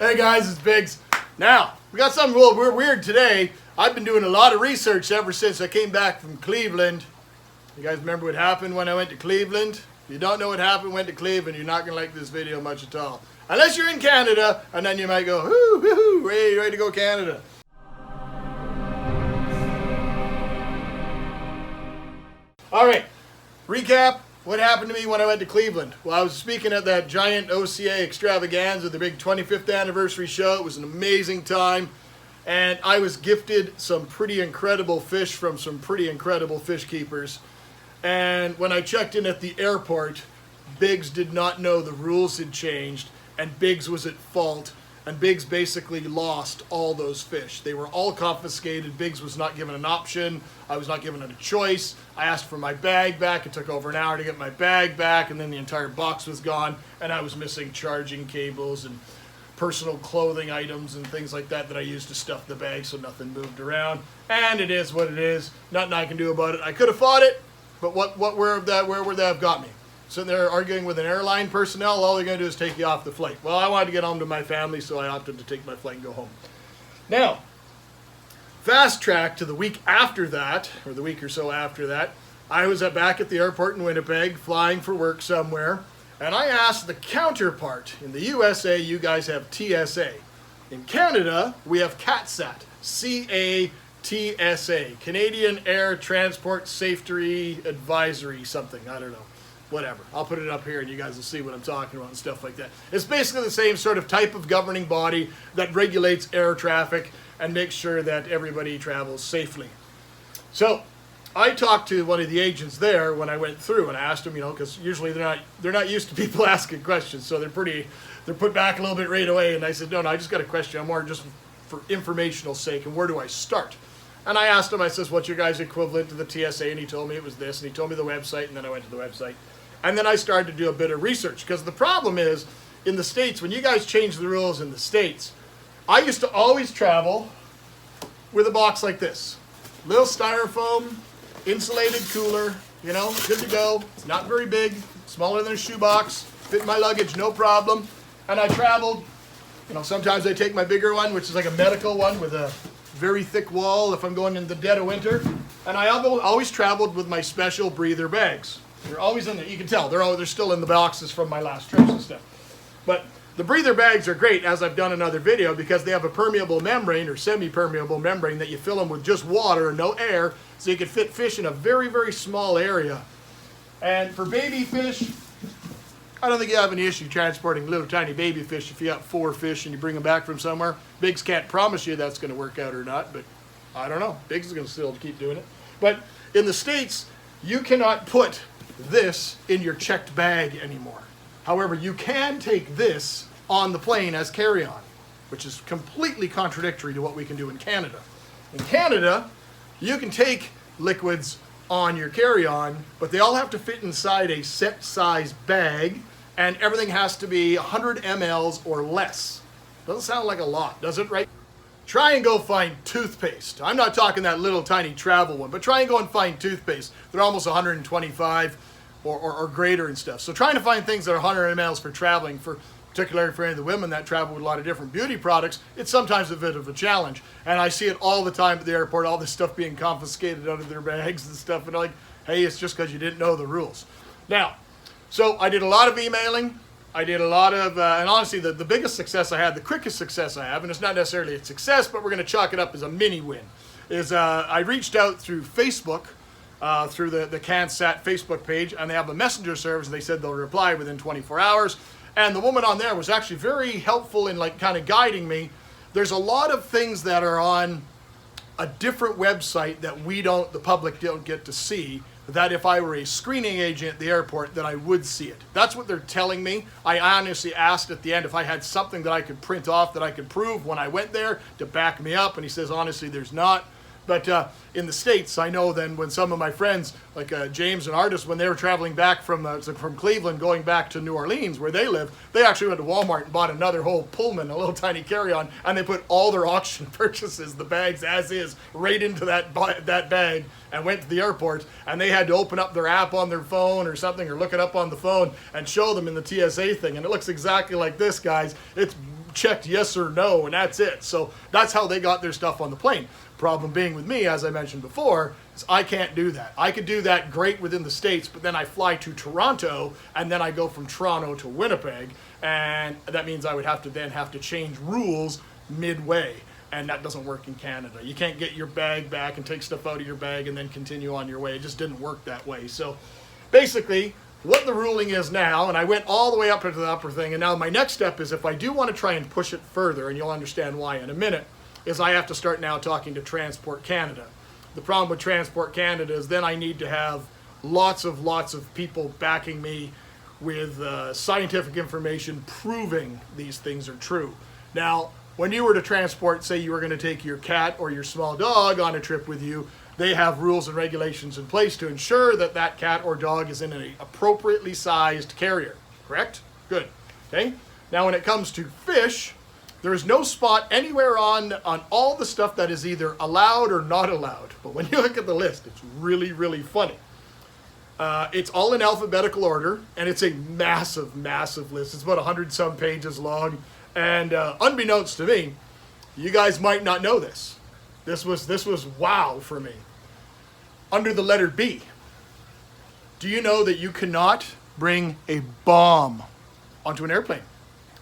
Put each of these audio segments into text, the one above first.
Hey guys, it's Biggs. Now, we got something a little weird today. I've been doing a lot of research ever since I came back from Cleveland. You guys remember what happened when I went to Cleveland? If you don't know what happened, went to Cleveland, you're not going to like this video much at all. Unless you're in Canada, and then you might go, whoo, whoo, ready to go Canada. All right, recap. What happened to me when I went to Cleveland? Well, I was speaking at that giant OCA extravaganza, the big 25th anniversary show. It was an amazing time. And I was gifted some pretty incredible fish from some pretty incredible fish keepers. And when I checked in at the airport, Biggs did not know the rules had changed, and Biggs was at fault. And Biggs basically lost all those fish. They were all confiscated. Biggs was not given an option. I was not given a choice. I asked for my bag back. It took over an hour to get my bag back, and then the entire box was gone, and I was missing charging cables and personal clothing items and things like that that I used to stuff the bag so nothing moved around. And it is what it is. Nothing I can do about it. I could have fought it, but where would that have got me? Sitting there arguing with an airline personnel, all they're going to do is take you off the flight. Well, I wanted to get home to my family, so I opted to take my flight and go home. Now, fast track to the week after that, or the week or so after that, I was back at the airport in Winnipeg, flying for work somewhere, and I asked the counterpart. In the USA, you guys have TSA. In Canada, we have CATSAT, C-A-T-S-A, Canadian Air Transport Safety Advisory something, I don't know. Whatever. I'll put it up here and you guys will see what I'm talking about and stuff like that. It's basically the same sort of type of governing body that regulates air traffic and makes sure that everybody travels safely. So I talked to one of the agents there when I went through and I asked them, because usually they're not used to people asking questions, so they're put back a little bit right away. And I said, no, I just got a question. I'm more just for informational sake, and where do I start? And I asked him, I says, what's your guys' equivalent to the TSA? And he told me it was this, and he told me the website, and then I went to the website. And then I started to do a bit of research, because the problem is, in the States, when you guys change the rules in the States, I used to always travel with a box like this. Little styrofoam, insulated cooler, good to go. It's not very big, smaller than a shoebox, fit in my luggage, no problem. And I traveled, sometimes I take my bigger one, which is like a medical one with a very thick wall if I'm going in the dead of winter. And I always traveled with my special breather bags. They're always in there. You can tell they're still in the boxes from my last trips and stuff. But the breather bags are great, as I've done another video, because they have a permeable membrane or semi-permeable membrane that you fill them with just water and no air, so you can fit fish in a very, very small area. And for baby fish, I don't think you have any issue transporting little tiny baby fish if you got 4 fish and you bring them back from somewhere. Biggs can't promise you that's going to work out or not, but I don't know. Biggs is going to still keep doing it. But in the States, you cannot put this in your checked bag anymore. However, you can take this on the plane as carry-on, which is completely contradictory to what we can do in Canada. In Canada, you can take liquids on your carry-on, but they all have to fit inside a set size bag, and everything has to be 100 mLs or less. Doesn't sound like a lot, does it, right? Try and go find toothpaste. I'm not talking that little tiny travel one, but try and go and find toothpaste. They're almost 125 or greater and stuff. So trying to find things that are 100 mLs for traveling, particularly for any of the women that travel with a lot of different beauty products, it's sometimes a bit of a challenge. And I see it all the time at the airport, all this stuff being confiscated out of their bags and stuff. And like, hey, it's just because you didn't know the rules. Now, so I did a lot of emailing. I did a lot of, and honestly, the biggest success I had, the quickest success I have, and it's not necessarily a success, but we're going to chalk it up as a mini win, is I reached out through Facebook, through the CANSAT Facebook page, and they have a messenger service, and they said they'll reply within 24 hours. And the woman on there was actually very helpful in kind of guiding me. There's a lot of things that are on a different website that the public don't get to see, that if I were a screening agent at the airport, that I would see it. That's what they're telling me. I honestly asked at the end if I had something that I could print off that I could prove when I went there to back me up, and he says, honestly, there's not. But in the States, I know then when some of my friends, like James and Artis, when they were traveling back from Cleveland, going back to New Orleans, where they live, they actually went to Walmart and bought another whole Pullman, a little tiny carry-on, and they put all their auction purchases, the bags as is, right into that bag, and went to the airport, and they had to open up their app on their phone or something, or look it up on the phone, and show them in the TSA thing, and it looks exactly like this, guys. It's checked yes or no, and that's it. So that's how they got their stuff on the plane. Problem being with me, as I mentioned before, is I can't do that. I could do that great within the States, but then I fly to Toronto, and then I go from Toronto to Winnipeg, and that means I would have to change rules midway, and that doesn't work in Canada. You can't get your bag back and take stuff out of your bag and then continue on your way. It just didn't work that way. So basically, what the ruling is now, and I went all the way up into the upper thing, and now my next step is if I do want to try and push it further, and you'll understand why in a minute, is I have to start now talking to Transport Canada. The problem with Transport Canada is then I need to have lots of people backing me with scientific information proving these things are true. Now, when you were to transport, say you were going to take your cat or your small dog on a trip with you, they have rules and regulations in place to ensure that that cat or dog is in an appropriately sized carrier, correct? Good, okay? Now when it comes to fish, there is no spot anywhere on all the stuff that is either allowed or not allowed. But when you look at the list, it's really, really funny. It's all in alphabetical order, and it's a massive, massive list. It's about 100-some pages long. And unbeknownst to me, you guys might not know this. This was wow for me. Under the letter B, do you know that you cannot bring a bomb onto an airplane?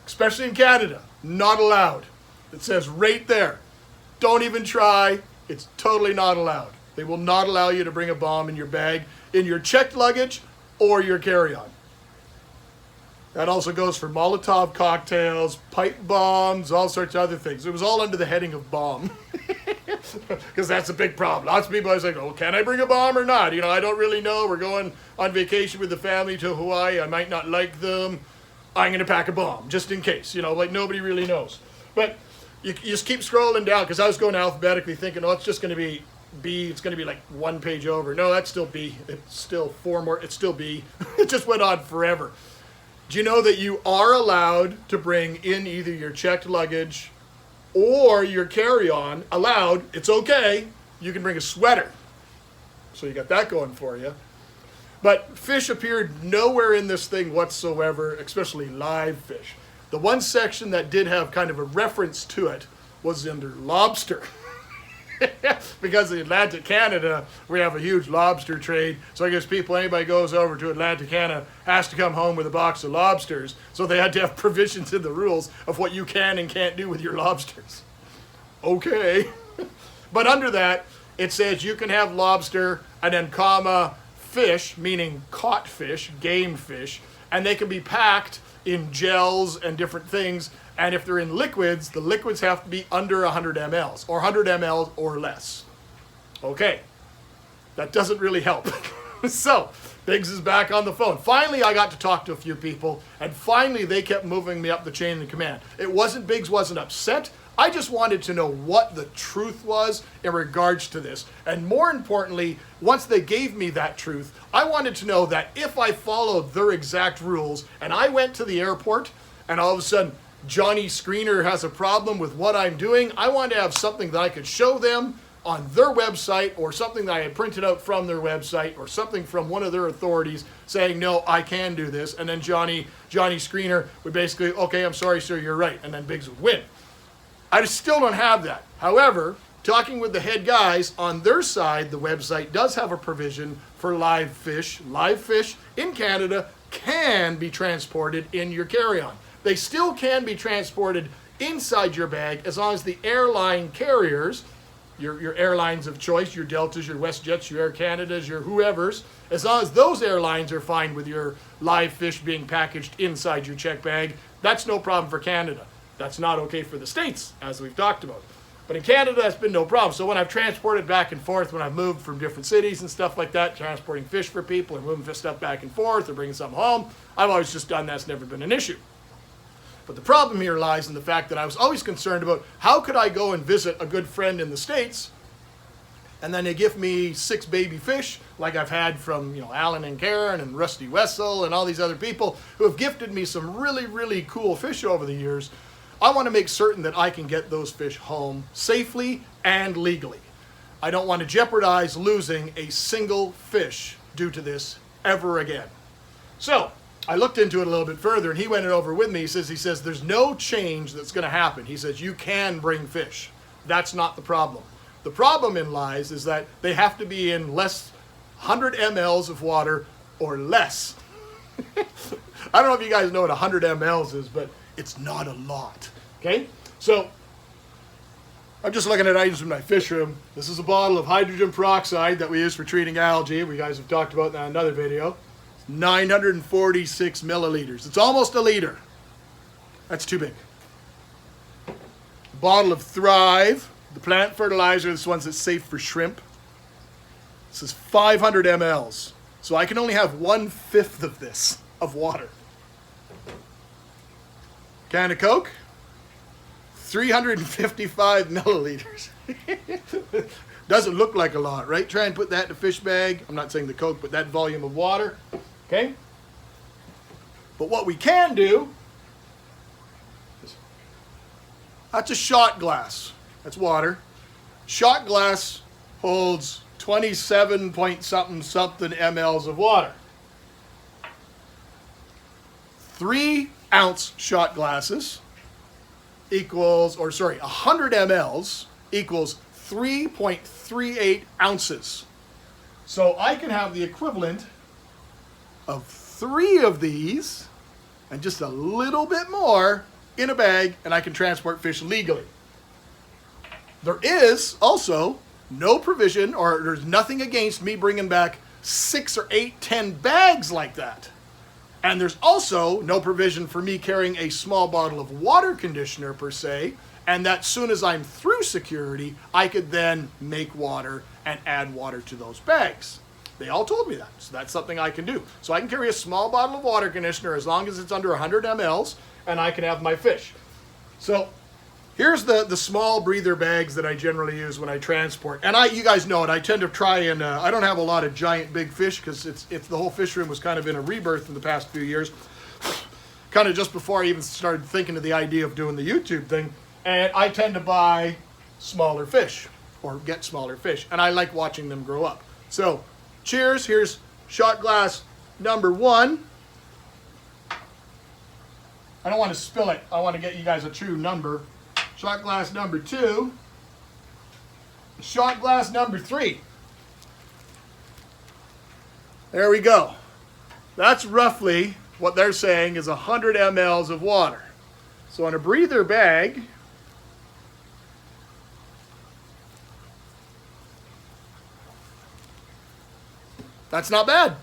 Especially in Canada. Not allowed. It says right there. Don't even try. It's totally not allowed. They will not allow you to bring a bomb in your bag, in your checked luggage, or your carry-on. That also goes for Molotov cocktails, pipe bombs, all sorts of other things. It was all under the heading of bomb. Because that's a big problem. Lots of people are saying, oh, can I bring a bomb or not? You know, I don't really know. We're going on vacation with the family to Hawaii. I might not like them. I'm going to pack a bomb just in case. You know, like nobody really knows. But you just keep scrolling down because I was going alphabetically thinking, oh, it's just going to be B. It's going to be like one page over. No, that's still B. It's still four more. It's still B. It just went on forever. Do you know that you are allowed to bring in either your checked luggage or your carry-on? Allowed. It's okay. You can bring a sweater. So you got that going for you. But fish appeared nowhere in this thing whatsoever, especially live fish. The one section that did have kind of a reference to it was under lobster. Because in Atlantic Canada, we have a huge lobster trade. So I guess anybody goes over to Atlantic Canada has to come home with a box of lobsters. So they had to have provisions in the rules of what you can and can't do with your lobsters. Okay. But under that, it says you can have lobster and then comma fish, meaning caught fish, game fish, and they can be packed in gels and different things. And if they're in liquids, the liquids have to be under 100 mLs or 100 mLs or less. Okay, that doesn't really help. So Biggs is back on the phone. Finally, I got to talk to a few people, and finally they kept moving me up the chain of command. Biggs wasn't upset. I just wanted to know what the truth was in regards to this. And more importantly, once they gave me that truth, I wanted to know that if I followed their exact rules and I went to the airport and all of a sudden Johnny Screener has a problem with what I'm doing, I wanted to have something that I could show them on their website or something that I had printed out from their website or something from one of their authorities saying, no, I can do this. And then Johnny Screener would basically, okay, I'm sorry, sir, you're right. And then Biggs would win. I still don't have that. However, talking with the head guys on their side, the website does have a provision for live fish. Live fish in Canada can be transported in your carry-on. They still can be transported inside your bag as long as the airline carriers, your airlines of choice, your Deltas, your WestJets, your Air Canadas, your whoever's, as long as those airlines are fine with your live fish being packaged inside your check bag, that's no problem for Canada. That's not okay for the States, as we've talked about. But in Canada, that's been no problem. So when I've transported back and forth, when I've moved from different cities and stuff like that, transporting fish for people or moving stuff back and forth or bringing something home, I've always just done that. It's never been an issue. But the problem here lies in the fact that I was always concerned about how could I go and visit a good friend in the States and then they give me 6 baby fish like I've had from, Alan and Karen and Rusty Wessel and all these other people who have gifted me some really, really cool fish over the years. I want to make certain that I can get those fish home safely and legally. I don't want to jeopardize losing a single fish due to this ever again. So, I looked into it a little bit further, and he went it over with me. He says there's no change that's going to happen. He says you can bring fish. That's not the problem. The problem in lies is that they have to be in less 100 mLs of water or less. I don't know if you guys know what 100 mLs is, but it's not a lot. Okay, so I'm just looking at items in my fish room. This is a bottle of hydrogen peroxide that we use for treating algae. We guys have talked about that in another video. 946 milliliters. It's almost a liter. That's too big. A bottle of Thrive, the plant fertilizer. This one's that's safe for shrimp. This is 500 mLs. So I can only have 1/5 of this of water. Can of Coke, 355 milliliters. Doesn't look like a lot, right? Try and put that in a fish bag. I'm not saying the Coke, but that volume of water. Okay? But what we can do, that's a shot glass. That's water. Shot glass holds 27 point something mLs of water. 3-ounce shot glasses equals, 100 mLs equals 3.38 ounces. So I can have the equivalent of 3 of these and just a little bit more in a bag, and I can transport fish legally. There is also no provision, or there's nothing against me bringing back 6 or 8, 10 bags like that. And there's also no provision for me carrying a small bottle of water conditioner per se, and that soon as I'm through security, I could then make water and add water to those bags. They all told me that, so that's something I can do. So I can carry a small bottle of water conditioner as long as it's under 100 mLs, and I can have my fish. So here's the small breather bags that I generally use when I transport. And you guys know it, I tend to try and, I don't have a lot of giant big fish because it's the whole fish room was kind of in a rebirth in the past few years. Kind of just before I even started thinking of the idea of doing the YouTube thing. And I tend to buy smaller fish, or get smaller fish. And I like watching them grow up. So, cheers, here's shot glass number 1. I don't want to spill it, I want to get you guys a true number. Shot glass number 2. Shot glass number 3. There we go. That's roughly what they're saying is 100 mLs of water. So in a breather bag, that's not bad.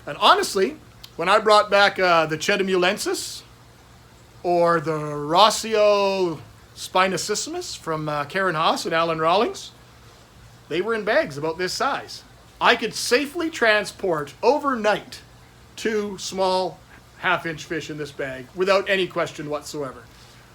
And honestly, when I brought back the Chedamulensis or the Rossio Spinosissimus from Karen Haas and Alan Rawlings, they were in bags about this size. I could safely transport overnight 2 small half-inch fish in this bag without any question whatsoever.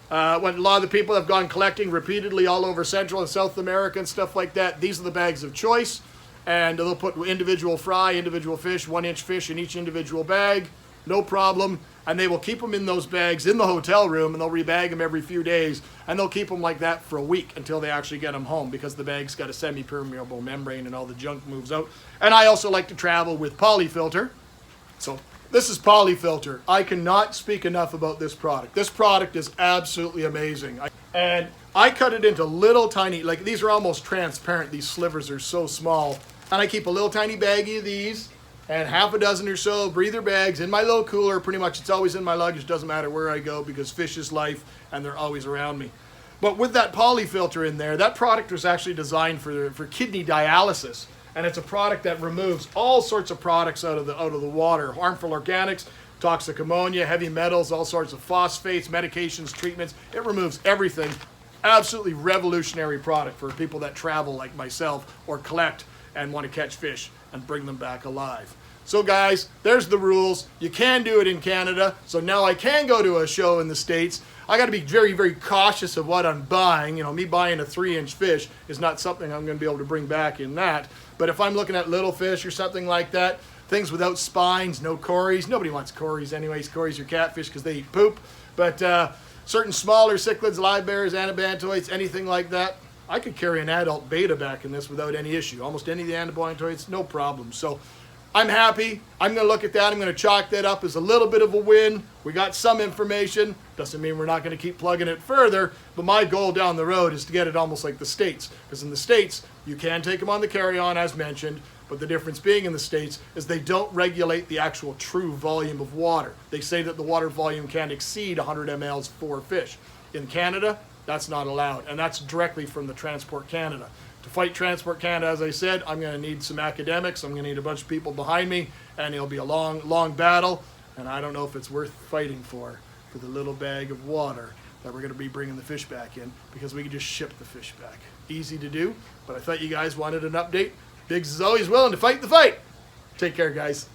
When a lot of the people have gone collecting repeatedly all over Central and South America and stuff like that, these are the bags of choice, and they'll put individual fry, individual fish, 1-inch fish in each individual bag, no problem. And they will keep them in those bags in the hotel room, and they'll rebag them every few days, and they'll keep them like that for a week until they actually get them home, because the bag's got a semi-permeable membrane and all the junk moves out. And I also like to travel with polyfilter. So this is polyfilter. I cannot speak enough about this product. This product is absolutely amazing. And I cut it into little tiny, like these are almost transparent. These slivers are so small. And I keep a little tiny baggie of these and half a dozen or so breather bags in my low cooler. Pretty much it's always in my luggage, doesn't matter where I go, because fish is life and they're always around me. But with that polyfilter in there, that product was actually designed for kidney dialysis. And it's a product that removes all sorts of products out of the water, harmful organics, toxic ammonia, heavy metals, all sorts of phosphates, medications, treatments. It removes everything. Absolutely revolutionary product for people that travel like myself or collect and want to catch fish and bring them back alive. So guys, there's the rules. You can do it in Canada. So now I can go to a show in the States. I got to be very, very cautious of what I'm buying. You know, me buying a 3-inch fish is not something I'm going to be able to bring back in that. But if I'm looking at little fish or something like that, things without spines, no cories. Nobody wants cories anyways. Cories are catfish because they eat poop. But certain smaller cichlids, live bears, anabantoids, anything like that, I could carry an adult beta back in this without any issue. Almost any of the anabantoids, no problem. So I'm happy. I'm going to look at that. I'm going to chalk that up as a little bit of a win. We got some information. Doesn't mean we're not going to keep plugging it further, but my goal down the road is to get it almost like the States. Because in the States, you can take them on the carry-on, as mentioned, but the difference being in the States is they don't regulate the actual true volume of water. They say that the water volume can't exceed 100 mLs for fish. In Canada, that's not allowed, and that's directly from the Transport Canada. To fight Transport Canada, as I said, I'm going to need some academics. I'm going to need a bunch of people behind me, and it'll be a long, long battle, and I don't know if it's worth fighting for the little bag of water that we're going to be bringing the fish back in, because we can just ship the fish back. Easy to do, but I thought you guys wanted an update. Biggs is always willing to fight the fight. Take care, guys.